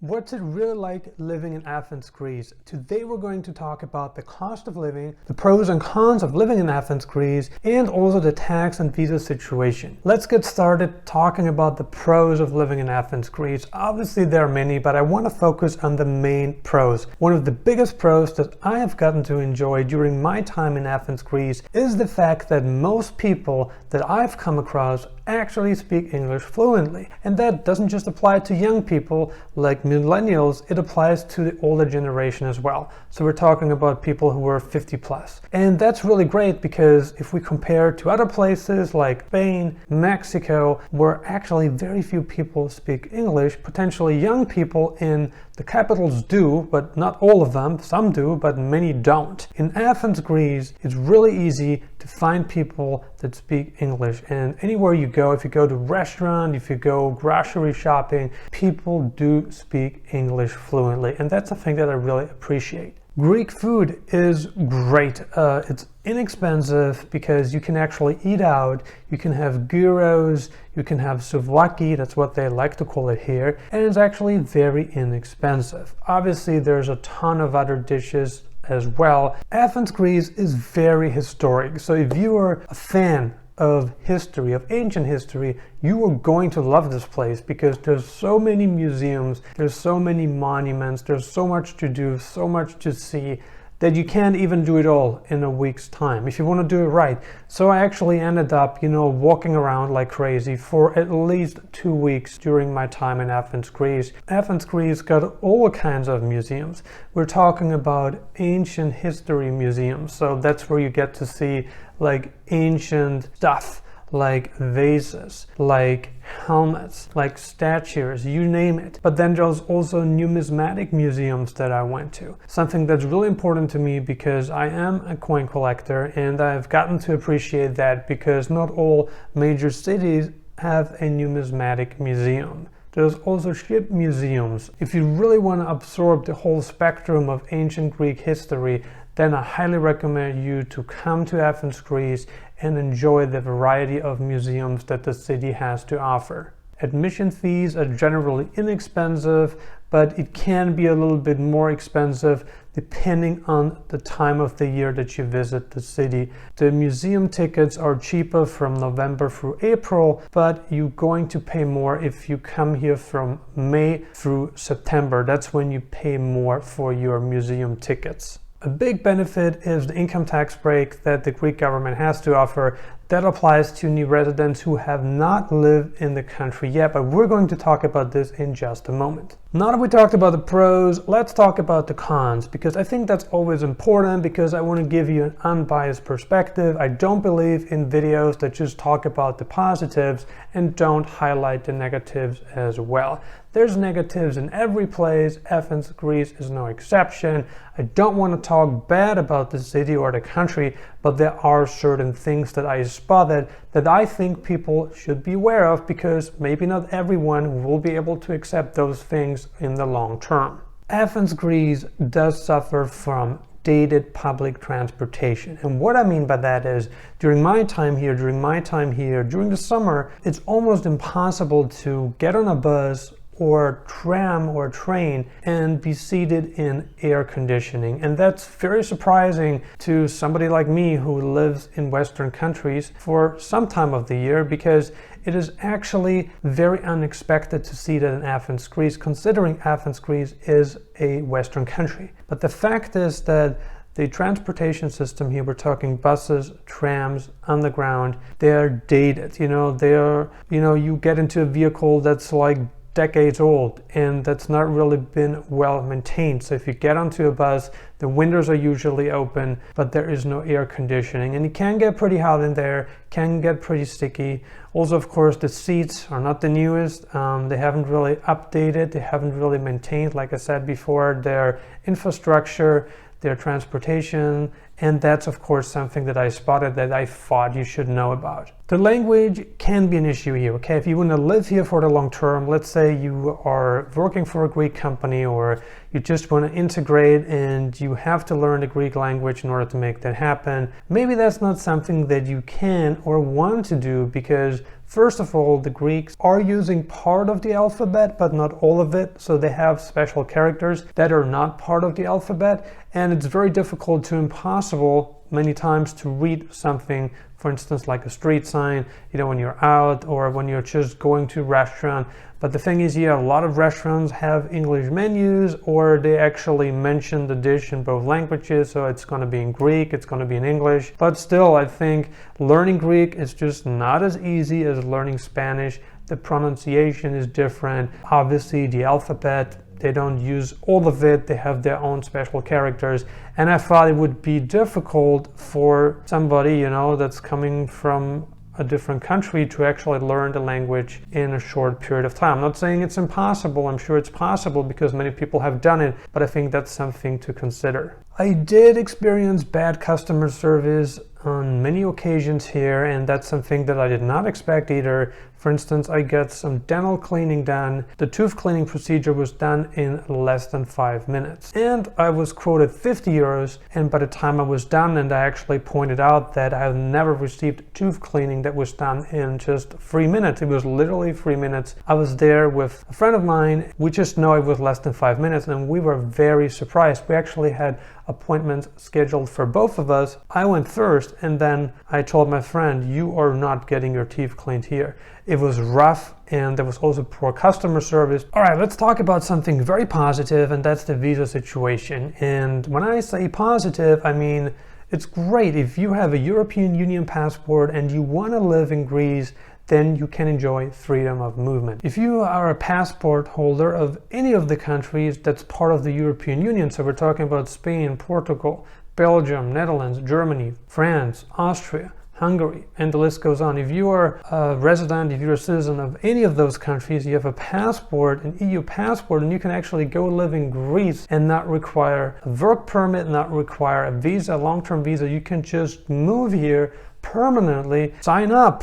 What's it really like living in Athens, Greece? Today we're going to talk about the cost of living, the pros and cons of living in Athens, Greece, and also the tax and visa situation. Let's get started talking about the pros of living in Athens, Greece. Obviously there are many, but I want to focus on the main pros. One of the biggest pros that I have gotten to enjoy during my time in Athens, Greece is the fact that most people that I've come across actually speak English fluently. And that doesn't just apply to young people like millennials, it applies to the older generation as well. So we're talking about people who are 50 plus. And that's really great because if we compare to other places like Spain, Mexico, where actually very few people speak English, potentially young people in the capitals do, but not all of them. Some do, but many don't. In Athens, Greece, it's really easy to find people that speak English. And anywhere you go, if you go to a restaurant, if you go grocery shopping, people do speak English fluently. And that's a thing that I really appreciate. Greek food is great. It's inexpensive because you can actually eat out. You can have gyros, you can have souvlaki, that's what they like to call it here, and it's actually very inexpensive. Obviously, there's a ton of other dishes as well. Athens, Greece is very historic, so if you are a fan of history, of ancient history, you are going to love this place because there's so many museums, there's so many monuments, there's so much to do, so much to see that you can't even do it all in a week's time if you want to do it right. So I actually ended up, walking around like crazy for at least 2 weeks during my time in Athens, Greece. Athens, Greece got all kinds of museums. We're talking about ancient history museums. So that's where you get to see like ancient stuff, like vases, like helmets, like statues, you name it. But then there's also numismatic museums that I went to. Something that's really important to me because I am a coin collector and I've gotten to appreciate that because not all major cities have a numismatic museum. There's also ship museums. If you really want to absorb the whole spectrum of ancient Greek history, then I highly recommend you to come to Athens, Greece and enjoy the variety of museums that the city has to offer. Admission fees are generally inexpensive, but it can be a little bit more expensive depending on the time of the year that you visit the city. The museum tickets are cheaper from November through April, but you're going to pay more if you come here from May through September. That's when you pay more for your museum tickets. A big benefit is the income tax break that the Greek government has to offer. That applies to new residents who have not lived in the country yet, but we're going to talk about this in just a moment. Now that we talked about the pros, let's talk about the cons, because I think that's always important because I want to give you an unbiased perspective. I don't believe in videos that just talk about the positives and don't highlight the negatives as well. There's negatives in every place. Athens, Greece is no exception. I don't want to talk bad about the city or the country, but there are certain things that I spotted that I think people should be aware of because maybe not everyone will be able to accept those things in the long term. Athens, Greece does suffer from dated public transportation. And what I mean by that is during my time here, during the summer, it's almost impossible to get on a bus or tram or train and be seated in air conditioning. And that's very surprising to somebody like me who lives in Western countries for some time of the year because it is actually very unexpected to see that in Athens, Greece, considering Athens, Greece is a Western country. But the fact is that the transportation system here, we're talking buses, trams, underground, they're dated. You get into a vehicle that's like decades old and that's not really been well maintained. So if you get onto a bus, the windows are usually open, but there is no air conditioning and it can get pretty hot in there, can get pretty sticky. Also, of course, the seats are not the newest. They haven't really updated, they haven't really maintained, like I said before, their infrastructure, their transportation, and that's of course something that I spotted that I thought you should know about. The language can be an issue here, okay? If you want to live here for the long term, let's say you are working for a Greek company or you just want to integrate and you have to learn the Greek language in order to make that happen, maybe that's not something that you can or want to do because First of all, the Greeks are using part of the alphabet, but not all of it. So they have special characters that are not part of the alphabet. And it's very difficult to impossible many times to read something, for instance, like a street sign, when you're out or when you're just going to a restaurant. But the thing is, a lot of restaurants have English menus, or they actually mention the dish in both languages. So it's going to be in Greek, it's going to be in English. But still, I think learning Greek is just not as easy as learning Spanish. The pronunciation is different. Obviously, the alphabet, they don't use all of it. They have their own special characters. And I thought it would be difficult for somebody, that's coming from a different country to actually learn the language in a short period of time. I'm not saying it's impossible. I'm sure it's possible because many people have done it, but I think that's something to consider. I did experience bad customer service on many occasions here, and that's something that I did not expect either. For instance, I got some dental cleaning done. The tooth cleaning procedure was done in less than 5 minutes. And I was quoted 50 euros, and by the time I was done, and I actually pointed out that I have never received tooth cleaning that was done in just 3 minutes. It was literally 3 minutes. I was there with a friend of mine. We just know it was less than 5 minutes, and we were very surprised. We actually had appointments scheduled for both of us. I went first, and then I told my friend, you are not getting your teeth cleaned here. It was rough, and there was also poor customer service. All right, let's talk about something very positive, and that's the visa situation. And when I say positive, I mean it's great. If you have a European Union passport and you want to live in Greece, then you can enjoy freedom of movement. If you are a passport holder of any of the countries that's part of the European Union, so we're talking about Spain, Portugal, Belgium, Netherlands, Germany, France, Austria, Hungary, and the list goes on. If you are a resident, if you're a citizen of any of those countries, you have a passport, an EU passport, and you can actually go live in Greece and not require a work permit, not require a visa, long-term visa. You can just move here permanently, sign up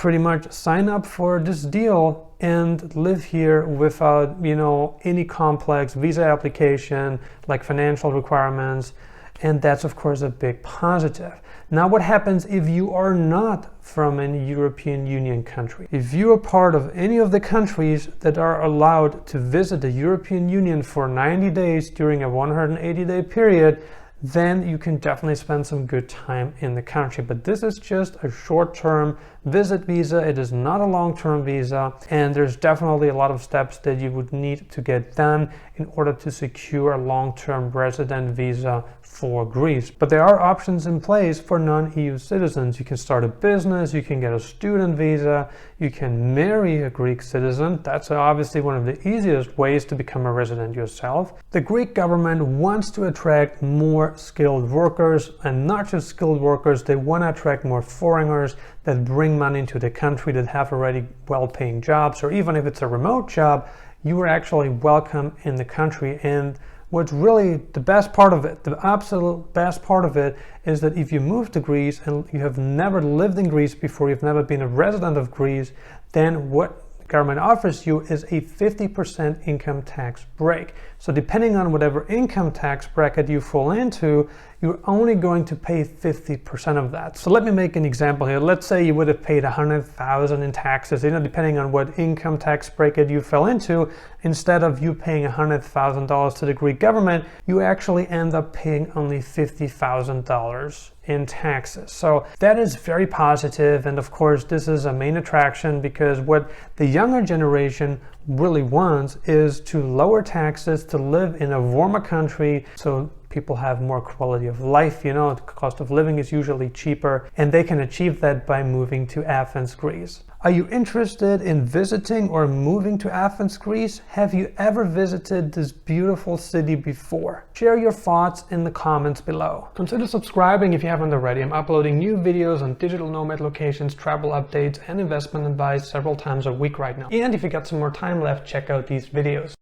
for this deal and live here without, any complex visa application like financial requirements. And that's of course a big positive. Now, what happens if you are not from any European Union country? If you are part of any of the countries that are allowed to visit the European Union for 90 days during a 180-day period, then you can definitely spend some good time in the country. But this is just a short-term visit visa. It is not a long-term visa, and there's definitely a lot of steps that you would need to get done in order to secure a long-term resident visa for Greece. But there are options in place for non-EU citizens. You can start a business, you can get a student visa, you can marry a Greek citizen. That's obviously one of the easiest ways to become a resident yourself. The Greek government wants to attract more skilled workers, and not just skilled workers, they want to attract more foreigners that bring money into the country, that have already well-paying jobs, or even if it's a remote job, you are actually welcome in the country. And what's really the best part of it, the absolute best part of it, is that if you move to Greece and you have never lived in Greece before, you've never been a resident of Greece, then what the government offers you is a 50% income tax break. So depending on whatever income tax bracket you fall into, you're only going to pay 50% of that. So let me make an example here. Let's say you would have paid 100,000 in taxes, depending on what income tax bracket you fell into. Instead of you paying $100,000 to the Greek government, you actually end up paying only $50,000 in taxes. So that is very positive, and of course this is a main attraction, because what the younger generation really wants is to lower taxes, to live in a warmer country, so people have more quality of life. The cost of living is usually cheaper, and they can achieve that by moving to Athens, Greece. Are you interested in visiting or moving to Athens, Greece? Have you ever visited this beautiful city before? Share your thoughts in the comments below. Consider subscribing if you haven't already. I'm uploading new videos on digital nomad locations, travel updates, and investment advice several times a week right now. And if you got some more time left, check out these videos.